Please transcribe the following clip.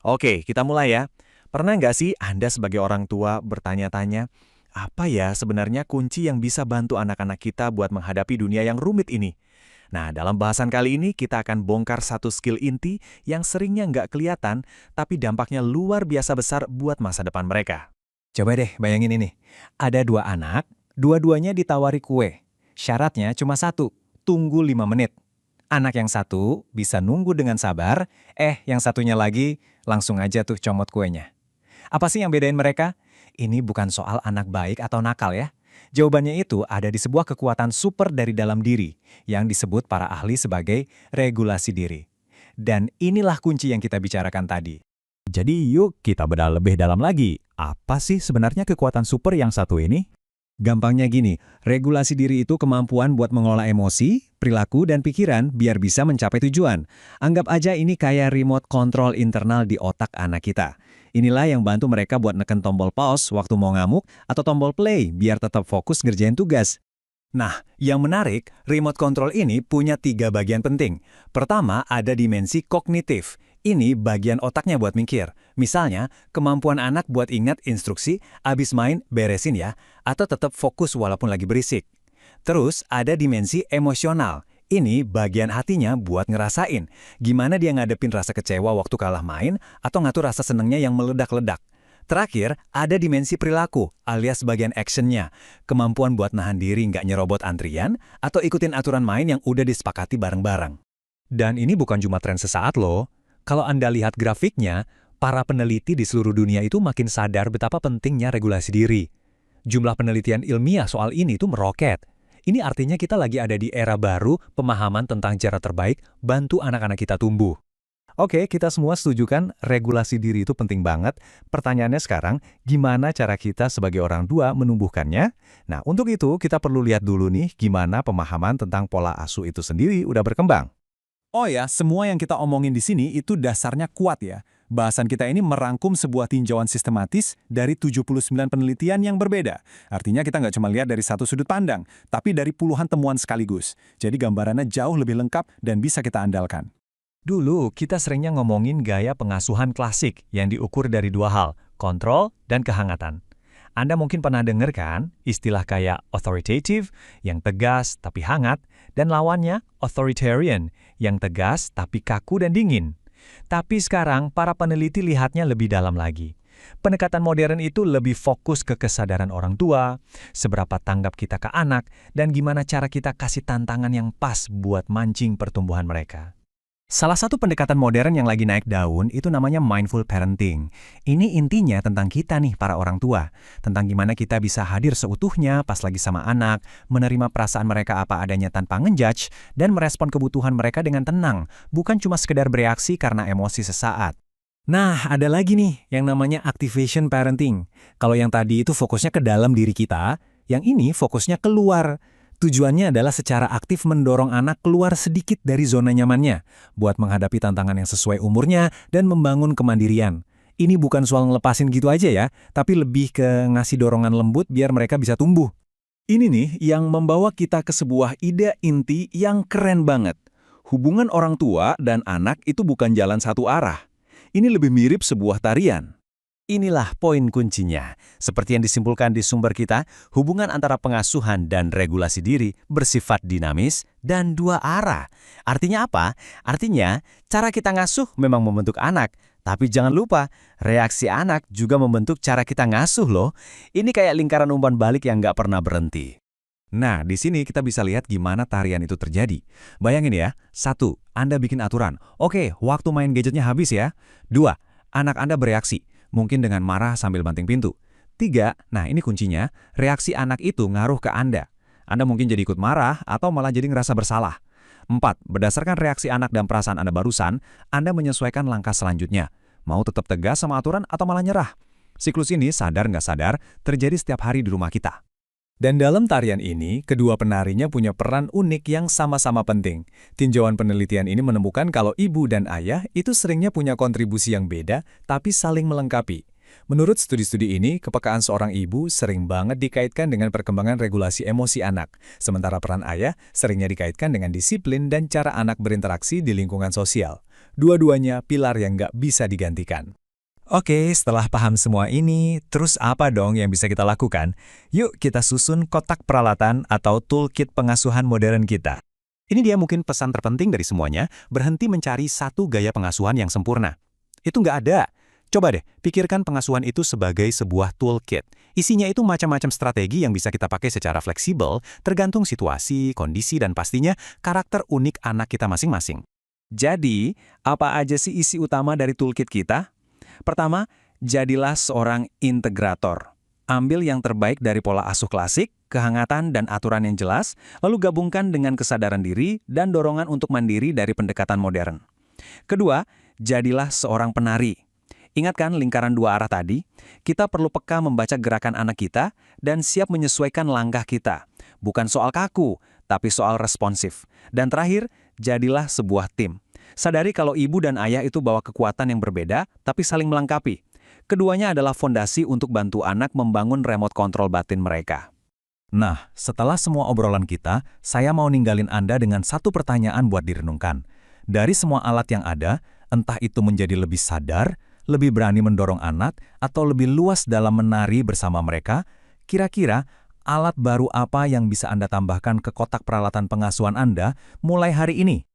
Oke, kita mulai ya. Pernah nggak sih Anda sebagai orang tua bertanya-tanya, apa ya sebenarnya kunci yang bisa bantu anak-anak kita buat menghadapi dunia yang rumit ini? Nah, dalam bahasan kali ini kita akan bongkar satu skill inti yang seringnya nggak kelihatan, tapi dampaknya luar biasa besar buat masa depan mereka. Coba deh bayangin ini. Ada dua anak, dua-duanya ditawari kue. Syaratnya cuma satu, tunggu 5 menit. Anak yang satu bisa nunggu dengan sabar, yang satunya lagi langsung aja tuh comot kuenya. Apa sih yang bedain mereka? Ini bukan soal anak baik atau nakal ya. Jawabannya itu ada di sebuah kekuatan super dari dalam diri yang disebut para ahli sebagai regulasi diri. Dan inilah kunci yang kita bicarakan tadi. Jadi yuk kita bedah lebih dalam lagi. Apa sih sebenarnya kekuatan super yang satu ini? Gampangnya gini, regulasi diri itu kemampuan buat mengelola emosi, perilaku, dan pikiran biar bisa mencapai tujuan. Anggap aja ini kayak remote control internal di otak anak kita. Inilah yang bantu mereka buat neken tombol pause waktu mau ngamuk atau tombol play biar tetap fokus ngerjain tugas. Nah, yang menarik, remote control ini punya 3 bagian penting. Pertama, ada dimensi kognitif. Ini bagian otaknya buat mikir. Misalnya, kemampuan anak buat ingat instruksi, abis main beresin ya, atau tetap fokus walaupun lagi berisik. Terus, ada dimensi emosional. Ini bagian hatinya buat ngerasain. Gimana dia ngadepin rasa kecewa waktu kalah main, atau ngatur rasa senengnya yang meledak-ledak. Terakhir, ada dimensi perilaku, alias bagian actionnya. Kemampuan buat nahan diri nggak nyerobot antrian, atau ikutin aturan main yang udah disepakati bareng-bareng. Dan ini bukan cuma tren sesaat loh. Kalau Anda lihat grafiknya, para peneliti di seluruh dunia itu makin sadar betapa pentingnya regulasi diri. Jumlah penelitian ilmiah soal ini itu meroket. Ini artinya kita lagi ada di era baru pemahaman tentang cara terbaik bantu anak-anak kita tumbuh. Oke, kita semua setuju kan regulasi diri itu penting banget. Pertanyaannya sekarang, gimana cara kita sebagai orang tua menumbuhkannya? Nah, untuk itu kita perlu lihat dulu nih gimana pemahaman tentang pola asuh itu sendiri udah berkembang. Oh ya, semua yang kita omongin di sini itu dasarnya kuat ya. Bahasan kita ini merangkum sebuah tinjauan sistematis dari 79 penelitian yang berbeda. Artinya kita nggak cuma lihat dari satu sudut pandang, tapi dari puluhan temuan sekaligus. Jadi gambarannya jauh lebih lengkap dan bisa kita andalkan. Dulu, kita seringnya ngomongin gaya pengasuhan klasik yang diukur dari dua hal, kontrol dan kehangatan. Anda mungkin pernah dengar kan istilah kayak authoritative, yang tegas tapi hangat, dan lawannya authoritarian, yang tegas tapi kaku dan dingin. Tapi sekarang, para peneliti lihatnya lebih dalam lagi. Pendekatan modern itu lebih fokus ke kesadaran orang tua, seberapa tanggap kita ke anak, dan gimana cara kita kasih tantangan yang pas buat mancing pertumbuhan mereka. Salah satu pendekatan modern yang lagi naik daun itu namanya mindful parenting. Ini intinya tentang kita nih para orang tua. Tentang gimana kita bisa hadir seutuhnya pas lagi sama anak, menerima perasaan mereka apa adanya tanpa ngejudge, dan merespon kebutuhan mereka dengan tenang, bukan cuma sekedar bereaksi karena emosi sesaat. Nah, ada lagi nih yang namanya activation parenting. Kalau yang tadi itu fokusnya ke dalam diri kita, yang ini fokusnya keluar. Tujuannya adalah secara aktif mendorong anak keluar sedikit dari zona nyamannya, buat menghadapi tantangan yang sesuai umurnya dan membangun kemandirian. Ini bukan soal ngelepasin gitu aja ya, tapi lebih ke ngasih dorongan lembut biar mereka bisa tumbuh. Ini nih yang membawa kita ke sebuah ide inti yang keren banget. Hubungan orang tua dan anak itu bukan jalan satu arah. Ini lebih mirip sebuah tarian. Inilah poin kuncinya. Seperti yang disimpulkan di sumber kita, hubungan antara pengasuhan dan regulasi diri bersifat dinamis dan dua arah. Artinya apa? Artinya, cara kita ngasuh memang membentuk anak. Tapi jangan lupa, reaksi anak juga membentuk cara kita ngasuh loh. Ini kayak lingkaran umpan balik yang nggak pernah berhenti. Nah, di sini kita bisa lihat gimana tarian itu terjadi. Bayangin ya, 1. Anda bikin aturan. Oke, waktu main gadgetnya habis ya. 2. Anak Anda bereaksi. Mungkin dengan marah sambil banting pintu. 3, nah ini kuncinya, reaksi anak itu ngaruh ke Anda. Anda mungkin jadi ikut marah atau malah jadi ngerasa bersalah. 4, berdasarkan reaksi anak dan perasaan Anda barusan, Anda menyesuaikan langkah selanjutnya. Mau tetap tegas sama aturan atau malah nyerah? Siklus ini sadar nggak sadar terjadi setiap hari di rumah kita. Dan dalam tarian ini, kedua penarinya punya peran unik yang sama-sama penting. Tinjauan penelitian ini menemukan kalau ibu dan ayah itu seringnya punya kontribusi yang beda, tapi saling melengkapi. Menurut studi-studi ini, kepekaan seorang ibu sering banget dikaitkan dengan perkembangan regulasi emosi anak, sementara peran ayah seringnya dikaitkan dengan disiplin dan cara anak berinteraksi di lingkungan sosial. Dua-duanya pilar yang nggak bisa digantikan. Oke, setelah paham semua ini, terus apa dong yang bisa kita lakukan? Yuk kita susun kotak peralatan atau toolkit pengasuhan modern kita. Ini dia mungkin pesan terpenting dari semuanya, berhenti mencari satu gaya pengasuhan yang sempurna. Itu nggak ada. Coba deh, pikirkan pengasuhan itu sebagai sebuah toolkit. Isinya itu macam-macam strategi yang bisa kita pakai secara fleksibel, tergantung situasi, kondisi, dan pastinya karakter unik anak kita masing-masing. Jadi, apa aja sih isi utama dari toolkit kita? Pertama, jadilah seorang integrator. Ambil yang terbaik dari pola asuh klasik, kehangatan dan aturan yang jelas, lalu gabungkan dengan kesadaran diri dan dorongan untuk mandiri dari pendekatan modern. Kedua, jadilah seorang penari. Ingatkan lingkaran dua arah tadi, kita perlu peka membaca gerakan anak kita dan siap menyesuaikan langkah kita. Bukan soal kaku, tapi soal responsif. Dan terakhir, jadilah sebuah tim. Sadari kalau ibu dan ayah itu bawa kekuatan yang berbeda, tapi saling melengkapi. Keduanya adalah fondasi untuk bantu anak membangun remote control batin mereka. Nah, setelah semua obrolan kita, saya mau ninggalin Anda dengan satu pertanyaan buat direnungkan. Dari semua alat yang ada, entah itu menjadi lebih sadar, lebih berani mendorong anak, atau lebih luas dalam menari bersama mereka, kira-kira alat baru apa yang bisa Anda tambahkan ke kotak peralatan pengasuhan Anda mulai hari ini?